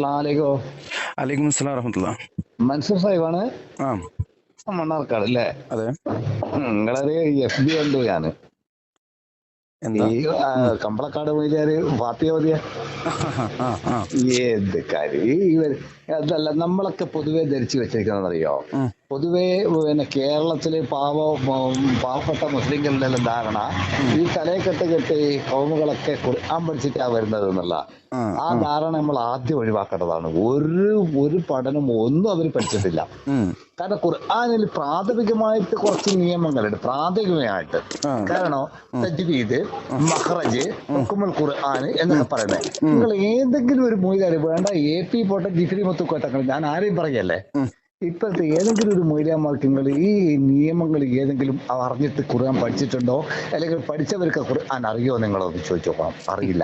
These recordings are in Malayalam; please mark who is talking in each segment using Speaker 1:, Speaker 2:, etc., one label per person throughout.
Speaker 1: അസ്സലാമലൈക്കും.
Speaker 2: അലൈക്കും അസ്സലാം വറഹമത്തുള്ള.
Speaker 1: മൻസൂർ സാഹിബാണ്
Speaker 2: ആ
Speaker 1: മണ്ണാർക്കാട് അല്ലേ?
Speaker 2: അതെ.
Speaker 1: നിങ്ങളൊരു FB കണ്ടു ഞാന്.
Speaker 2: എന്താ?
Speaker 1: ഈ കമ്പളക്കാട് മൊയ്ലിയാര് ഫാത്തിയ ഓതിയ
Speaker 2: ആ ആ
Speaker 1: എന്ത് കാര്യം അതല്ല, നമ്മളൊക്കെ പൊതുവെ ധരിച്ചു വെച്ചിരിക്കുന്നറിയോ?
Speaker 2: ഉം,
Speaker 1: പൊതുവെ പിന്നെ കേരളത്തില് പാവപ്പെട്ട മുസ്ലിങ്ങളുടെ എല്ലാം ധാരണ
Speaker 2: ഉം,
Speaker 1: ഈ തലയെക്കെട്ട് കെട്ട് ഈ കൗമുകളൊക്കെ ഖുർആൻ പഠിച്ചിട്ടാ വരുന്നത് എന്നുള്ള
Speaker 2: ആ
Speaker 1: ആ
Speaker 2: ആ
Speaker 1: ധാരണ നമ്മൾ ആദ്യം ഒഴിവാക്കേണ്ടതാണ്. ഒരു പഠനം ഒന്നും അവർ പഠിച്ചിട്ടില്ല.
Speaker 2: ഉം,
Speaker 1: കാരണം ഖുർആനിൽ പ്രാഥമികമായിട്ട് കുറച്ച് നിയമങ്ങളുണ്ട്, പ്രാഥമികമായിട്ട്.
Speaker 2: ആ
Speaker 1: കാരണം
Speaker 2: ഉം,
Speaker 1: തജ്വീദ്,
Speaker 2: ഉം,
Speaker 1: മഖ്റജ്,
Speaker 2: ഉം,
Speaker 1: ഹുക്മുൽ ഖുർആൻ
Speaker 2: ഉം,
Speaker 1: എന്നൊക്കെ പറയുന്നത്.
Speaker 2: ഉം,
Speaker 1: നിങ്ങൾ ഏതെങ്കിലും ഒരു മൊയ്ലാര് വേണ്ട, AP പോട്ടെ, ജിഫ്രി മുത്തുക്കോട്ടങ്ങൾ, ഞാൻ ആരെയും പറയല്ലേ,
Speaker 2: ഉം,
Speaker 1: ഇപ്പോഴത്തെ ഏതെങ്കിലും ഒരു മൊയ്ലാമാർക്ക് നിങ്ങൾ ഈ നിയമങ്ങൾ ഏതെങ്കിലും അറിഞ്ഞിട്ട് ഖുർആൻ പഠിച്ചിട്ടുണ്ടോ? അല്ലെങ്കിൽ പഠിച്ചവർക്ക് ഖുർആൻ അറിയോ? നിങ്ങളൊന്ന് ചോദിച്ചു നോക്കണം. അറിയില്ല,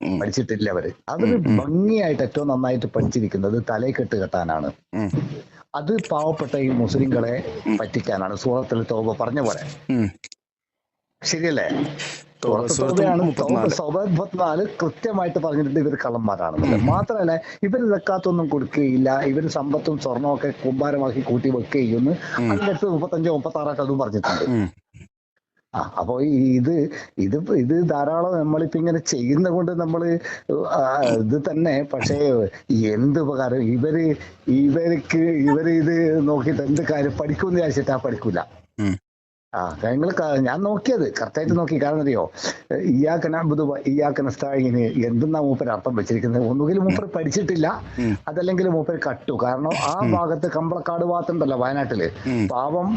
Speaker 2: ഉം,
Speaker 1: പഠിച്ചിട്ടില്ല. അവര്
Speaker 2: ഉം, ഉം,
Speaker 1: ഭംഗിയായിട്ട് ഏറ്റവും നന്നായിട്ട് പഠിച്ചിരിക്കുന്നത് തലയെക്കെട്ട് കെട്ടാനാണ്.
Speaker 2: ഉം,
Speaker 1: അത് പാവപ്പെട്ട ഈ മുസ്ലിങ്ങളെ
Speaker 2: ഉം,
Speaker 1: പറ്റിക്കാനാണ്. സൂറത്തുൽ തൗബ പറഞ്ഞ പോലെ
Speaker 2: ഉം.
Speaker 1: ശരിയല്ലേ? സൂറത്ത്
Speaker 2: സൂറത്ത്
Speaker 1: തൗബയാണ്. തൗബ
Speaker 2: 34.
Speaker 1: സൗബ 34 കൃത്യമായിട്ട് പറഞ്ഞിട്ടുണ്ട് ഇവർ കള്ളന്മാരാണെന്നല്ലേ. മാത്രമല്ല, ഇവര് സക്കാത്തൊന്നും കൊടുക്കുകയില്ല, ഇവര് സമ്പത്തും സ്വർണവും ഒക്കെ കുമ്പാരമാക്കി കൂട്ടി വെക്കുകയെന്ന്
Speaker 2: ഉം,
Speaker 1: അതിന്റെ അടുത്ത് 35 36 അതും പറഞ്ഞിട്ടുണ്ട്.
Speaker 2: ഉം,
Speaker 1: അപ്പൊ ഇത് ഇത് ഇത് ധാരാളം നമ്മളിപ്പോ ഇങ്ങനെ ചെയ്യുന്ന കൊണ്ട് നമ്മള് ഇത് തന്നെ. പക്ഷേ എന്ത് ഉപകാരം? ഇവര് ഇത് നോക്കിയിട്ട് എന്ത് കാര്യം? പഠിക്കുമെന്ന് വിചാരിച്ചിട്ടാ പഠിക്കൂല.
Speaker 2: ഉം,
Speaker 1: നിങ്ങൾ ഞാൻ നോക്കിയത് കറക്റ്റായിട്ട് നോക്കി. കാരണം അറിയോ, ഇയ്യാക്കന അബ്ദു ഇയ്യാക്കന നസ്തഈന് എന്തെന്നാ മൂപ്പര് അർത്ഥം വെച്ചിരിക്കുന്നത്? ഒന്നുകിൽ മൂപ്പര് പഠിച്ചിട്ടില്ല,
Speaker 2: ഉം,
Speaker 1: അതല്ലെങ്കിൽ മൂപ്പര് കട്ടു. കാരണം ആ ഭാഗത്ത് കമ്പളക്കാട് ഭാഗത്തുണ്ടല്ലോ, വയനാട്ടില്
Speaker 2: ഉം,
Speaker 1: പാവം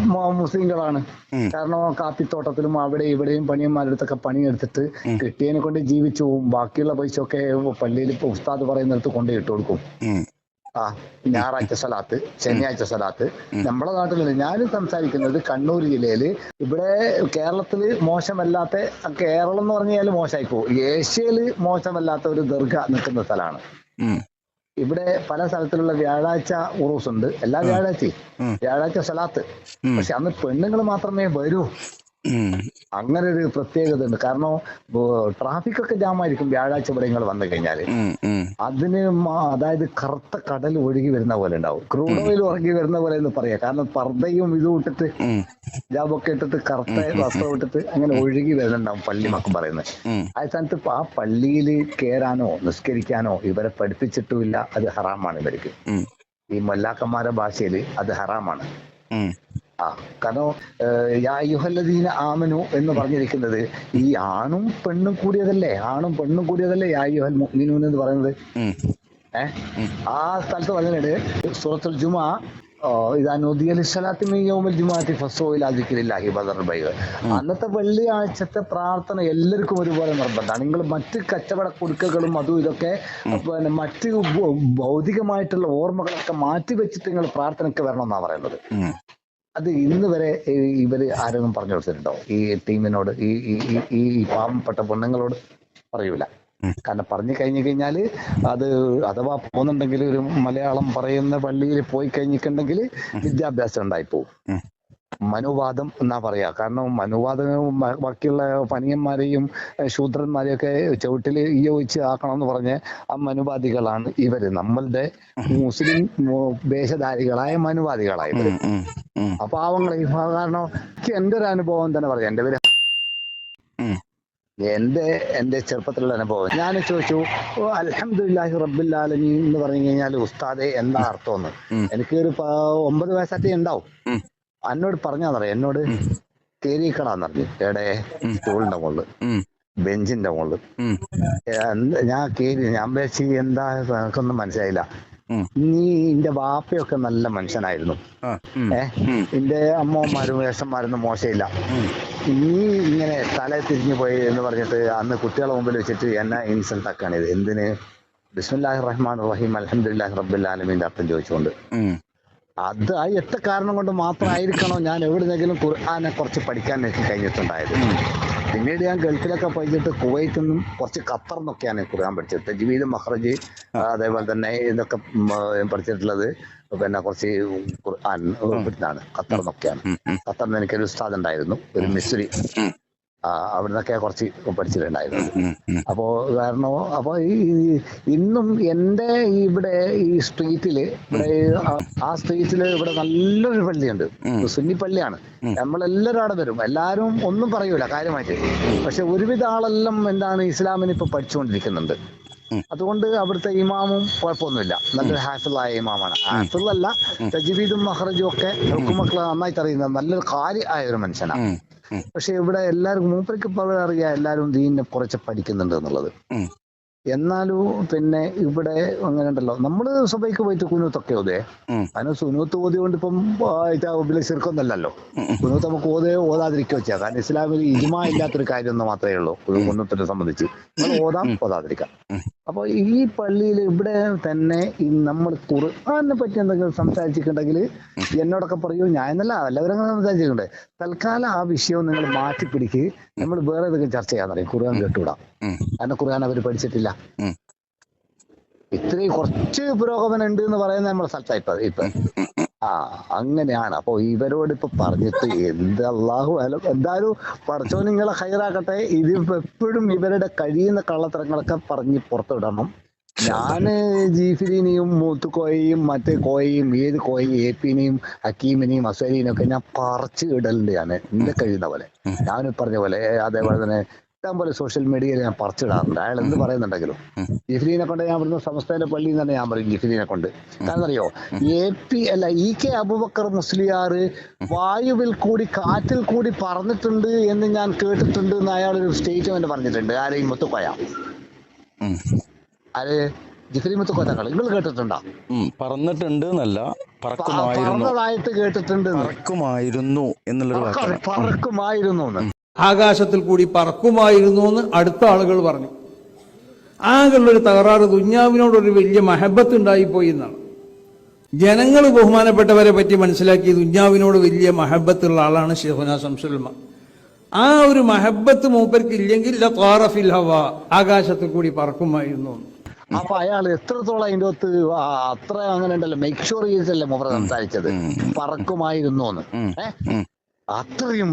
Speaker 1: മുസ്ലിങ്ങളാണ്.
Speaker 2: ഉം,
Speaker 1: കാരണം കാപ്പിത്തോട്ടത്തിലും അവിടെ ഇവിടെയും പണിയന്മാരുടെ അടുത്തൊക്കെ പണിയെടുത്തിട്ട്
Speaker 2: ഉം,
Speaker 1: കിട്ടിയതിനെ കൊണ്ട് ജീവിച്ചു പോകും. ബാക്കിയുള്ള പൈസ ഒക്കെ പള്ളിയിൽ ഇപ്പൊ ഉസ്താദ് പറയുന്നിടത്ത് കൊണ്ട് ഇട്ട് കൊടുക്കും.
Speaker 2: ഉം,
Speaker 1: ഞായറാഴ്ച സ്വലാത്ത്,
Speaker 2: ഉം,
Speaker 1: ശനിയാഴ്ച സ്വലാത്ത്.
Speaker 2: ഉം,
Speaker 1: നമ്മുടെ നാട്ടിലല്ല, ഞാനും സംസാരിക്കുന്നത് കണ്ണൂർ ജില്ലയില്. ഇവിടെ കേരളത്തില് മോശമല്ലാത്ത, കേരളം എന്ന് പറഞ്ഞാൽ മോശമായി പോകും, ഏഷ്യയില് മോശമല്ലാത്ത ഒരു ദർഗ നിൽക്കുന്ന സ്ഥലമാണ്.
Speaker 2: ഉം,
Speaker 1: ഇവിടെ പല സ്ഥലത്തിലുള്ള വ്യാഴാഴ്ച ഉറൂസ് ഉണ്ട്, എല്ലാ
Speaker 2: ഉം,
Speaker 1: വ്യാഴാഴ്ചയും
Speaker 2: ഉം,
Speaker 1: വ്യാഴാഴ്ച സ്വലാത്ത്.
Speaker 2: ഉം,
Speaker 1: പക്ഷെ അന്ന് പെണ്ണുങ്ങൾ മാത്രമേ വരൂ.
Speaker 2: ഉം,
Speaker 1: അങ്ങനെ ഒരു പ്രത്യേകത ഉണ്ട്. കാരണം ട്രാഫിക് ഒക്കെ ജാമായിരിക്കും വ്യാഴാഴ്ച ഇവിടെ നിങ്ങൾ വന്നു കഴിഞ്ഞാല്.
Speaker 2: ഉം, ഉം,
Speaker 1: അതിന് അതായത് കറുത്ത കടൽ ഒഴുകി വരുന്ന പോലെ ഉണ്ടാവും, ക്രൂഡ് ഓയിൽ ഒഴുകി വരുന്ന പോലെ എന്ന് പറയാം. കാരണം പർദ്ദയും ഇതും ഇട്ടിട്ട്,
Speaker 2: ഉം,
Speaker 1: ജാബൊക്കെ ഇട്ടിട്ട്, കറുത്ത
Speaker 2: ഉം,
Speaker 1: വസ്ത്രം ഇട്ടിട്ട് അങ്ങനെ ഒഴുകി വരുന്നുണ്ടാവും പള്ളി മക്കം പറയുന്നത്.
Speaker 2: ഉം,
Speaker 1: ആ സ്ഥാനത്ത് ആ പള്ളിയിൽ കയറാനോ നിസ്കരിക്കാനോ ഇവരെ പഠിപ്പിച്ചിട്ടുമില്ല. അത് ഹറാമാണ് ഇവർക്ക്.
Speaker 2: ഉം,
Speaker 1: ഈ മൊല്ലാക്കന്മാരുടെ ഭാഷയിൽ അത് ഹറാമാണ്.
Speaker 2: ഉം,
Speaker 1: കാരണം യാ അയ്യുഹല്ലദീന ആമനു എന്ന് പറഞ്ഞിരിക്കുന്നത് ഈ ആണും പെണ്ണും കൂടിയതല്ലേ, ആണും പെണ്ണും കൂടിയതല്ലേ യാ അയ്യുഹൽ മുഅ്മിനൂൻ എന്ന് പറയുന്നത്.
Speaker 2: ഉം, ഉം,
Speaker 1: ആ സ്ഥലത്ത് പറഞ്ഞിട്ടുണ്ട് സൂറത്തുൽ ജുമുഅ, ഇദാ നൂദിയ ലിസ്സലാത്തി മിൻ യൗമിൽ ജുമുഅത്തി ഫസ്ഉ ഇലാ ദിക്രില്ലാഹി വദർ ബൈഅ. അന്നത്തെ വെള്ളിയാഴ്ചത്തെ പ്രാർത്ഥന എല്ലാവർക്കും ഒരുപോലെ നിർബന്ധമാണ്. നിങ്ങൾ മറ്റ് കച്ചവട കുടുക്കകളും അതും ഇതൊക്കെ പിന്നെ മറ്റ് ഭൗതികമായിട്ടുള്ള ഓർമ്മകളൊക്കെ മാറ്റി വെച്ചിട്ട് നിങ്ങൾ പ്രാർത്ഥനയ്ക്ക് വരണമെന്നാണ് പറയുന്നത്.
Speaker 2: ഉം.
Speaker 1: അത് ഇന്ന് വരെ ഇവര് ആരെങ്കിലും പറഞ്ഞു കൊടുത്തിട്ടുണ്ടോ ഈ ടീമിനോട്? ഈ ഈ ഈ ഈ പാവപ്പെട്ട പെണ്ണുങ്ങളോട് പറയൂല. കാരണം പറഞ്ഞു കഴിഞ്ഞു കഴിഞ്ഞാല് അത് അഥവാ പോകുന്നുണ്ടെങ്കിൽ ഒരു മലയാളം പറയുന്ന പള്ളിയിൽ പോയി കഴിഞ്ഞിട്ടുണ്ടെങ്കിൽ വിദ്യാഭ്യാസം ഉണ്ടായി പോകും. മനുവാദം എന്നാ പറയാ. കാരണം മനുവാദം ബാക്കിയുള്ള പനിയന്മാരെയും ശൂദ്രന്മാരെയും ഒക്കെ ചവിട്ടിൽ വെച്ച് ആക്കണം എന്ന് പറഞ്ഞ് ആ മനുവാദികളാണ് ഇവര്, നമ്മളുടെ മുസ്ലിം വേഷധാരികളായ മനുവാദികളായ ഇവര്. അപ്പൊ പാവങ്ങളെ കാരണം എന്റെ ഒരു അനുഭവം തന്നെ പറയാം. എന്റെ ചെറുപ്പത്തിലുള്ള അനുഭവം ഞാൻ ചോദിച്ചു, അൽഹംദുലില്ലാഹി റബ്ബിൽ ആലമീൻ എന്ന് പറഞ്ഞു കഴിഞ്ഞാൽ ഉസ്താദെ എന്താ അർത്ഥമെന്ന്. എനിക്ക് ഒരു 9 വയസ്സാറ്റേ ഉണ്ടാവും. എന്നോട് പറഞ്ഞാന്നറിയാം, എന്നോട് കേറിക്കടാന്ന് പറഞ്ഞു. എടെ സ്റ്റൂളിന്റെ മുകളില്, ബെഞ്ചിന്റെ മുകളില് ഞാൻ കേറി. ഞാൻ വെച്ച് എന്താ എനിക്കൊന്നും മനസ്സിലായില്ല. നീ എന്റെ വാപ്പയൊക്കെ നല്ല മനുഷ്യനായിരുന്നു, എന്റെ അമ്മമാരും വേഷന്മാരൊന്നും മോശമില്ല, നീ ഇങ്ങനെ തല തിരിഞ്ഞു പോയി എന്ന് പറഞ്ഞിട്ട് അന്ന് കുട്ടികളെ മുമ്പിൽ വെച്ചിട്ട് എന്നെ ഇൻസൾട്ട് ആക്കാണ്. ഇത് എന്തിന്? ബിസ്മില്ലാഹിർ റഹ്മാനിർ റഹീം അൽഹംദുലില്ലാഹി റബ്ബിൽ ആലമീന്റെ അർത്ഥം ചോദിച്ചുകൊണ്ട്. അത് ആ ഒറ്റ കാരണം കൊണ്ട് മാത്രമായിരിക്കണോ ഞാൻ എവിടുന്നെങ്കിലും ഖുർആനെ കുറച്ച് പഠിക്കാൻ എനിക്ക് കഴിഞ്ഞിട്ടുണ്ടായത്. പിന്നീട് ഞാൻ ഗൾഫിലൊക്കെ പഠിച്ചിട്ട് കുവൈറ്റിൽ നിന്നും കുറച്ച് ഖത്തറിന്നൊക്കെയാണ് ഖുർആൻ പഠിച്ചത്. തജ്വീദ്, മഖ്റജ്, അതേപോലെ തന്നെ ഇതൊക്കെ പഠിച്ചിട്ടുള്ളത്. പിന്നെ കുറച്ച് ഖുർആൻ ഇവിടുന്നാണ്, ഖത്തറിന്നൊക്കെയാണ്. ഖത്തറിന് എനിക്കൊരു ഉസ്താദ് ഉണ്ടായിരുന്നു, ഒരു മിസ്രി. അവിടുന്നൊക്കെ കുറച്ച് പഠിച്ചിട്ടുണ്ടായിരുന്നത്. അപ്പോ കാരണം അപ്പൊ ഇന്നും എന്റെ ഇവിടെ ഈ സ്ട്രീറ്റില് ഇവിടെ ആ സ്ട്രീറ്റില് ഇവിടെ നല്ലൊരു പള്ളിയുണ്ട്, സുന്നി പള്ളിയാണ്. നമ്മളെല്ലാവരും അവിടെ വരും, എല്ലാരും ഒന്നും പറയൂല കാര്യമായിട്ട്. പക്ഷെ ഒരുവിധ ആളെല്ലാം എന്താണ് ഇസ്ലാമിന് ഇപ്പൊ പഠിച്ചുകൊണ്ടിരിക്കുന്നുണ്ട്. അതുകൊണ്ട് അവിടുത്തെ ഇമാമും കുഴപ്പമൊന്നുമില്ല, നല്ലൊരു ഹാഫിളായ ഇമാമാണ്. ഹാഫിളല്ല, തജ്വീദും മഖ്റജും ഒക്കെ ഹുക്കുമൊക്കെ നന്നായിട്ട് അറിയുന്ന നല്ലൊരു ആയ ഒരു മനുഷ്യനാണ്. പക്ഷെ ഇവിടെ എല്ലാവർക്കും മൂപ്പർക്ക് ഇപ്പോൾ അറിയാം, എല്ലാവരും ദീനിനെ കുറച്ച് പഠിക്കുന്നുണ്ട് എന്നുള്ളത്. എന്നാലും പിന്നെ ഇവിടെ അങ്ങനെ ഉണ്ടല്ലോ, നമ്മള് സുബൈക്ക് പോയിട്ട് കുനൂത്തൊക്കെ ഓതേ, അതിന് സുനൂത്ത് ഓതി കൊണ്ട് ഇപ്പം വലിയ ചെറുക്കൊന്നല്ലല്ലോ. കുനൂത്ത് നമുക്ക് ഓതാതിരിക്കുക വെച്ചാൽ, കാരണം ഇസ്ലാമിൽ ഇജ്മാ ഇല്ലാത്തൊരു കാര്യം ഒന്ന് മാത്രമേ ഉള്ളൂ കുനൂത്തിനെ സംബന്ധിച്ച്. നമ്മൾ ഓതാതിരിക്കാം. അപ്പൊ ഈ പള്ളിയിൽ ഇവിടെ തന്നെ നമ്മൾ ഖുർആനെ പറ്റി എന്തെങ്കിലും സംസാരിച്ചിട്ടുണ്ടെങ്കിൽ എന്നോടൊക്കെ പറയൂ, ഞാൻ എന്നല്ല എല്ലാവരും സംസാരിച്ചിട്ടുണ്ട്. തൽക്കാലം ആ വിഷയം നിങ്ങൾ മാറ്റിപ്പിടിക്ക്, നമ്മൾ വേറെ എന്തെങ്കിലും ചർച്ച ചെയ്യാൻ പറയും. ഖുർആൻ കേട്ടുവിടാം, കാരണം ഖുർആൻ അവർ പഠിച്ചിട്ടില്ല. ഇത്രയും കുറച്ച് പുരോഗമനം ഉണ്ട് എന്ന് പറയുന്നത് നമ്മുടെ സ്ഥലത്തായിപ്പോ ഇപ്പൊ. അങ്ങനെയാണ്. അപ്പൊ ഇവരോട് ഇപ്പൊ പറഞ്ഞിട്ട് എന്ത് അള്ളാഹു എന്തായാലും പഠിച്ചോ നിങ്ങളെ ഹൈറാക്കട്ടെ. ഇത് എപ്പോഴും ഇവരുടെ കഴിയുന്ന കള്ളത്തരങ്ങളൊക്കെ പറഞ്ഞ് പുറത്തുവിടണം. ഞാന് ജീഫിലിനെയും മൂത്തുക്കോയെയും മറ്റേ കോയയും ഏത് കോയയും ഏപ്പിനെയും ഹക്കീമിനെയും അസരീനെയും ഒക്കെ ഞാൻ പറിച്ച് ഇടലുണ്ട്. ഞാൻ എന്റെ കഴിയുന്ന പോലെ, ഞാൻ പറഞ്ഞ പോലെ അതേപോലെ തന്നെ പോലെ സോഷ്യൽ മീഡിയയിൽ ഞാൻ പറിച്ചിടാറുണ്ട്. അയാൾ എന്ത് പറയുന്നുണ്ടെങ്കിലും ജിഫ്രീനെ കൊണ്ട് ഞാൻ ഇവിടുന്ന് സമസ്തയുടെ പള്ളിയിൽ തന്നെ ഞാൻ പറയും ജിഫ്രീനെ കൊണ്ട്. കാരണം അറിയോ, EK അബൂബക്കർ മുസ്ലിയാർ വായുവിൽ കൂടി കാറ്റിൽ കൂടി പറഞ്ഞിട്ടുണ്ട് എന്ന് ഞാൻ കേട്ടിട്ടുണ്ട് എന്ന് അയാളൊരു സ്റ്റേറ്റ്മെന്റ് പറഞ്ഞിട്ടുണ്ട്. ആരെയും മുത്തുക്കോയ, ആര് ജിഫ്രി മുത്തുക്കോയ തങ്ങൾ, നിങ്ങൾ കേട്ടിട്ടുണ്ടോ?
Speaker 2: പറഞ്ഞിട്ടുണ്ട് എന്നല്ല,
Speaker 1: പറഞ്ഞതായിട്ട് കേട്ടിട്ടുണ്ട്.
Speaker 2: പറക്കുമായിരുന്നു.
Speaker 3: ആകാശത്തിൽ കൂടി പറക്കുമായിരുന്നു എന്ന് അടുത്ത ആളുകൾ പറഞ്ഞു. ആകെയുള്ളൊരു തകരാറ് ദുന്യാവിനോടൊരു വലിയ മഹബത്ത് ഉണ്ടായിപ്പോയി എന്നാണ്. ജനങ്ങൾ ബഹുമാനപ്പെട്ടവരെ പറ്റി മനസ്സിലാക്കി ദുന്യാവിനോട് വലിയ മഹബത്തുള്ള ആളാണ് ശൈഖുനാ ശംസുൽ ഉലമ. ആ ഒരു മഹബത്ത് മൂപ്പർക്ക് ഇല്ലെങ്കിൽ ത്വാറഫിൽ ഹവാ, ആകാശത്തിൽ കൂടി പറക്കുമായിരുന്നു.
Speaker 1: അപ്പൊ അയാൾ എത്രത്തോളം അതിന്റെ ഒത്ത് അത്ര അങ്ങനെ ഉണ്ടല്ലോ, മേക്ക് ഷുവർ ചെയ്തല്ലേ മൂപ്പർ സംസാരിച്ചത്, പറക്കുമായിരുന്നു എന്ന്. അത്രയും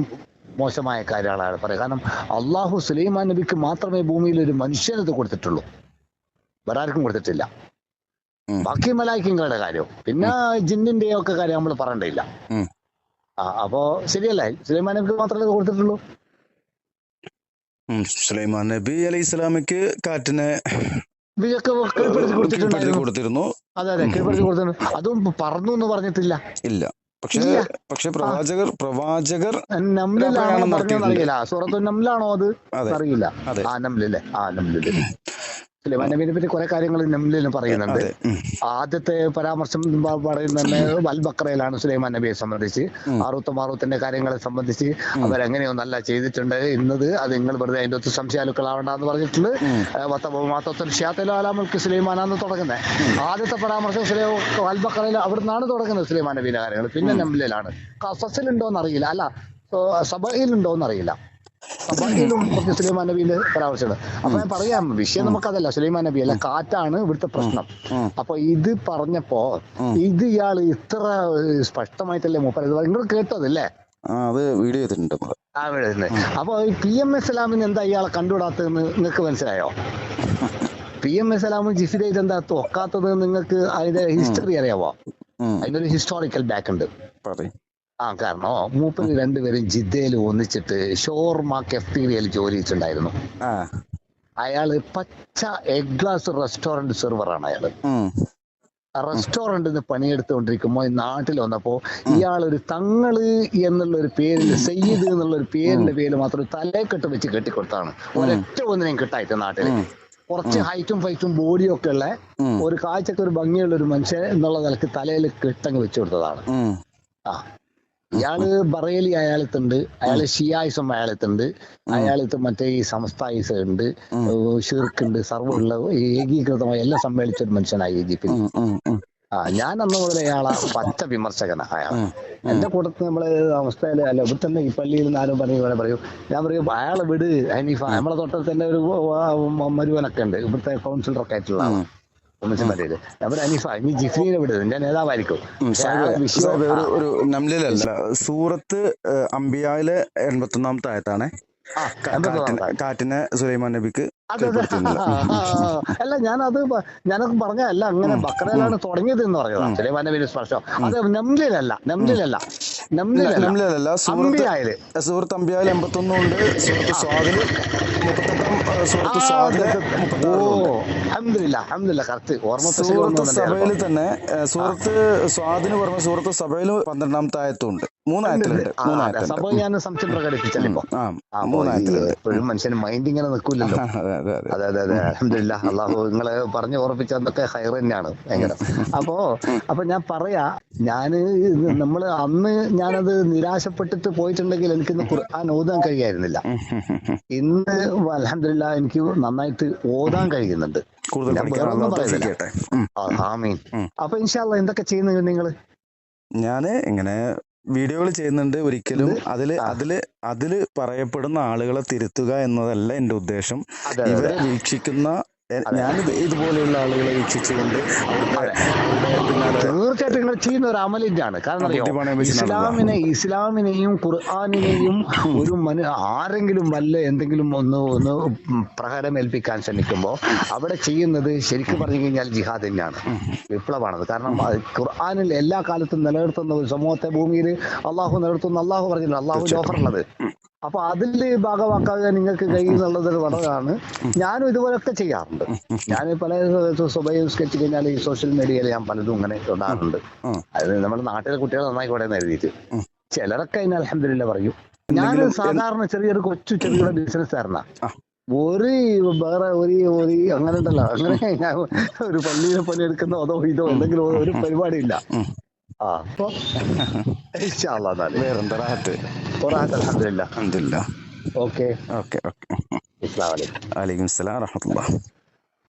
Speaker 1: മോശമായ കാര്യമാണ് പറയാം. കാരണം അള്ളാഹു സുലൈമാൻ നബിക്ക് മാത്രമേ ഭൂമിയിൽ ഒരു മനുഷ്യനത് കൊടുത്തിട്ടുള്ളൂ, വേറെ ആർക്കും കൊടുത്തിട്ടില്ല. ബാക്കി മലായിക്കങ്ങളുടെ കാര്യം പിന്നെ ജിന്നിന്റെയും ഒക്കെ കാര്യം നമ്മൾ പറയണ്ടില്ല. അപ്പോ ശരിയല്ലേ, സുലൈമാൻ നബിക്ക് മാത്രമേ കൊടുത്തിട്ടുള്ളൂ.
Speaker 2: സുലൈമാൻ നബി അലൈഹി സ്വലാമിക്ക് കാറ്റിനെ
Speaker 1: കൊടുത്തിരുന്നു. അതെ, കീഴ്പ്പെടുത്തി കൊടുത്തിരുന്നു. അതും പറന്നു എന്ന് പറഞ്ഞിട്ടില്ല.
Speaker 2: ഇല്ല. പക്ഷെ പ്രവാചകർ
Speaker 1: അറിയില്ല, സൂറത്തു നംലാണോ അത് അറിയില്ല. നംലില്ലേ, നംലില് സുലൈമാൻ നബിനെ പറ്റി കുറെ കാര്യങ്ങൾ നംലിൽ പറയുന്നുണ്ട്. ആദ്യത്തെ പരാമർശം പറയുന്നത് അൽ ബഖറയിലാണ് സുലൈമാൻ നബിയെ സംബന്ധിച്ച്. മാറൂത്തിന്റെ കാര്യങ്ങളെ സംബന്ധിച്ച് അവരെങ്ങനെയൊന്നല്ല ചെയ്തിട്ടുണ്ട് ഇന്നത്, അത് നിങ്ങൾ വെറുതെ അതിന്റെ ഒത്ത് സംശയാലുക്കളാവണ്ടെന്ന് പറഞ്ഞിട്ടുള്ള സുലൈമാനാന്ന് തുടങ്ങുന്നത്. ആദ്യത്തെ പരാമർശം അൽ ബഖറയിൽ അവിടുന്നാണ് തുടങ്ങുന്നത് സുലൈമാൻ നബിയുടെ കാര്യങ്ങൾ. പിന്നെ നംലിലാണ്. ഖസസിലുണ്ടോന്ന് അറിയില്ല, അല്ല സബയിലുണ്ടോന്ന് അറിയില്ല. സബയിലും കുറച്ച് സുലൈമാൻ നബിന്റെ പരാമർശമുണ്ട്. അപ്പൊ ഞാൻ പറയാം, വിഷയം നമുക്കതല്ല, സുലൈമാൻ നബി അല്ല, കാറ്റാണ് ഇവിടുത്തെ പ്രശ്നം. അപ്പൊ ഇത് പറഞ്ഞപ്പോ ഇത് ഇയാള് ഇത്ര സ്പഷ്ടമായിട്ടല്ലേ മൂപ്പർ നിങ്ങൾ കേട്ടതല്ലേ?
Speaker 2: വീഡിയോ ചെയ്തിട്ടുണ്ട്.
Speaker 1: അപ്പൊ PM ഇസ്ലാമിന് എന്താ ഇയാളെ കണ്ടുവിടാത്തതെന്ന് നിങ്ങൾക്ക് മനസ്സിലായോ? PM ഇസ്ലാമും ജിഫിദ ഇതെന്താ ഒക്കാത്തത് നിങ്ങൾക്ക് അതിന്റെ ഹിസ്റ്ററി അറിയാവോ? അതിനൊരു ഹിസ്റ്റോറിക്കൽ ബാക്ക് ഉണ്ട്. കാരണം മൂപ്പര് രണ്ടുപേരും ജിദ്ദയിൽ ഒന്നിച്ചിട്ട് ഷോർമ കഫ്റ്റീരിയയിൽ ജോലി ചെയ്തിട്ടുണ്ടായിരുന്നു. അയാള് പച്ച എഗ് ഗ്ലാസ് റെസ്റ്റോറന്റ് സെർവറാണ് അയാള്. റെസ്റ്റോറന്റിൽ നിന്ന് പണിയെടുത്തുകൊണ്ടിരിക്കുമ്പോ നാട്ടിൽ വന്നപ്പോ ഇയാളൊരു തങ്ങള് എന്നുള്ള ഒരു പേരിൽ, സയ്യിദ് എന്നുള്ള ഒരു പേരിന്റെ പേര് മാത്രം തലക്കെട്ട് വെച്ച് കെട്ടിക്കൊടുത്താണ്. ഒരൊറ്റ ഒന്നിനെയും കിട്ടായിട്ട് നാട്ടില്. കുറച്ച് ഹൈറ്റും ഫൈറ്റും ബോഡിയും ഒക്കെ ഉള്ള ഒരു കാഴ്ചക്ക് ഒരു ഭംഗിയുള്ള ഒരു മനുഷ്യൻ എന്നുള്ള നിലക്ക് തലയിൽ കെട്ടങ്ങ് വെച്ചു കൊടുത്തതാണ്. ഇയാള് ബറേലി അയാളത്തുണ്ട്, അയാള് ഷിയായിസം അയാളത്തുണ്ട്, അയാളത്ത് മറ്റേ ഈ സമസ്തായിസം ഉണ്ട്, ഷിർക്കുണ്ട്, സർവ്വമുള്ള ഏകീകൃതമായി എല്ലാം സമ്മേളിച്ചൊരു മനുഷ്യനായി ഈജിപ്തിൽ. ഞാൻ അന്ന് മുതൽ അയാളെ പച്ച വിമർശകനാ. അയാളെ എന്റെ കൂട്ടത്തിൽ നമ്മള് അവസ്ഥയില് അല്ല ഇവിടെ തന്നെ ഈ പള്ളിയിൽ നിന്ന് ആരും പറയും, ഞാൻ പറയും അയാളെ വിട് ഹനീഫ, നമ്മളെ തൊട്ടത്തിൽ തന്നെ ഒരു മരുവനൊക്കെ ഉണ്ട്, ഇവിടുത്തെ കൗൺസിലറൊക്കെ ആയിട്ടുള്ള ആളാണ്. അനീഫ ഇനി ജിഫ്രീനെ വിടുന്നത് എന്റെ നേതാവായിരിക്കും.
Speaker 2: ഒരു നംലിലല്ല, സൂറത്ത് അംബിയായിലെ 81-ാമത്തെ ആയത്താണ്.
Speaker 1: ആ, 81
Speaker 2: കാറ്റിനെ സുലൈമാൻ നബിക്ക്
Speaker 1: അതെ അതെ. അല്ല ഞാനത് ഞാനൊക്കെ പറഞ്ഞല്ല, അങ്ങനെ ബക്രയിലാണ് തുടങ്ങിയത് എന്ന് പറഞ്ഞതാണ്. സുലൈമാൻ നബിയുടെ സ്പർശം അത് നംലിലല്ല അംബിയായില്.
Speaker 2: സൂറത്ത് അംബിയായിൽ 81 ഉണ്ട്, സൂറത്ത് സ്വാദില് 38 സൂറത്ത് സ്വാദില് 36
Speaker 1: അൽഹംദുലില്ലാ കറക്റ്റ് ഓർമ്മ.
Speaker 2: സൂറത്ത് സഭയിൽ തന്നെ സൂറത്ത് സ്വാദിന് പുറമെ സൂറത്ത് സഭയിൽ 12ാമത്തെ ആയത്തുണ്ട്. 3 ആയത്തിലുണ്ട്.
Speaker 1: സഭ ഞാൻ സംശയം പ്രകടിപ്പിച്ചല്ലോ. എപ്പോഴും മനുഷ്യന് മൈൻഡ് ഇങ്ങനെ നിൽക്കൂലല്ലോ. അതെ അതെ അതെ, അൽഹംദുലില്ലാ. അള്ളാഹു നിങ്ങള് പറഞ്ഞു ഓർപ്പിച്ചതൊക്കെ ഹൈർ തന്നെയാണ് ഭയങ്കര. അപ്പൊ ഞാൻ പറയാ, നമ്മള് അന്ന് ഞാനത് നിരാശപ്പെട്ടിട്ട് പോയിട്ടുണ്ടെങ്കിൽ എനിക്കിന്ന് ഖുർആൻ ഓതാൻ കഴിയായിരുന്നില്ല. ഇന്ന് അൽഹംദുലില്ലാ എനിക്ക് നന്നായിട്ട് ഓതാൻ കഴിയുന്നുണ്ട്. ആമീൻ. അപ്പൊ ഇൻഷാ അല്ലാഹ് എന്തൊക്കെ ചെയ്യുന്നത് നിങ്ങള്?
Speaker 2: ഞാന് ഇങ്ങനെ വീഡിയോകൾ ചെയ്യുന്നുണ്ട്. ഒരിക്കലും അതില് പറയപ്പെടുന്ന ആളുകളെ തിരുത്തുക എന്നതല്ല എന്റെ ഉദ്ദേശം. ഇവരെ വീക്ഷിക്കുന്ന ഞാൻ ഇതുപോലെയുള്ള ആളുകളെ വീക്ഷിച്ചുകൊണ്ട്
Speaker 1: തീർച്ചയായിട്ടും നിങ്ങൾ ചെയ്യുന്ന ഒരു അമലിന്റെയാണ്. കാരണം അറിയോ, ഇസ്ലാമിനെയും ഖുർആാനിനെയും ഒരു ആരെങ്കിലും വല്ല എന്തെങ്കിലും ഒന്ന് പ്രഹരമേൽപ്പിക്കാൻ ശ്രമിക്കുമ്പോൾ അവിടെ ചെയ്യുന്നത് ശരിക്കും പറഞ്ഞു കഴിഞ്ഞാൽ ജിഹാദ് തന്നെയാണ്, വിപ്ലവമാണത്. കാരണം ഖുർആാനിൽ എല്ലാ കാലത്തും നിലനിർത്തുന്ന ഒരു സമൂഹത്തെ ഭൂമിയിൽ അള്ളാഹു നിലനിർത്തുന്ന അള്ളാഹു പറഞ്ഞില്ല, അള്ളാഹു ഓഫറുള്ളത്. അപ്പൊ അതില് ഭാഗമാക്കാതെ നിങ്ങൾക്ക് കഴിയുന്നുള്ളത് വളരാണ്. ഞാനും ഇതുപോലൊക്കെ ചെയ്യാറുണ്ട്. ഞാൻ പല സ്വഭയം സ്കെച്ച് കഴിഞ്ഞാൽ ഈ സോഷ്യൽ മീഡിയയിൽ ഞാൻ പലതും ഇങ്ങനെ ഇടാറുണ്ട്. അത് നമ്മുടെ നാട്ടിലെ കുട്ടികൾ നന്നായിക്കോട്ടെ എന്ന് എഴുതിയിട്ട് ചിലരൊക്കെ അതിന് അൽഹംദുലില്ലാ പറയും. ഞാൻ സാധാരണ ചെറിയൊരു ചെറിയൊരു ബിസിനസ്സുകാരനാ. വേറെ ഒരു അങ്ങനെ ഉണ്ടല്ലോ, അങ്ങനെ ഞാൻ ഒരു പള്ളിയിലെ പണി എടുക്കുന്നോ അതോ ഇതോ എന്തെങ്കിലും ഒരു പരിപാടിയില്ല. അപ്പൊ അൽഹംദുലില്ലാ.
Speaker 2: അൽഹംദുലില്ലാ.
Speaker 1: ഓക്കെ.
Speaker 2: അസ്സലാമു അലൈക്കും വറഹ്മത്തുള്ളാഹി.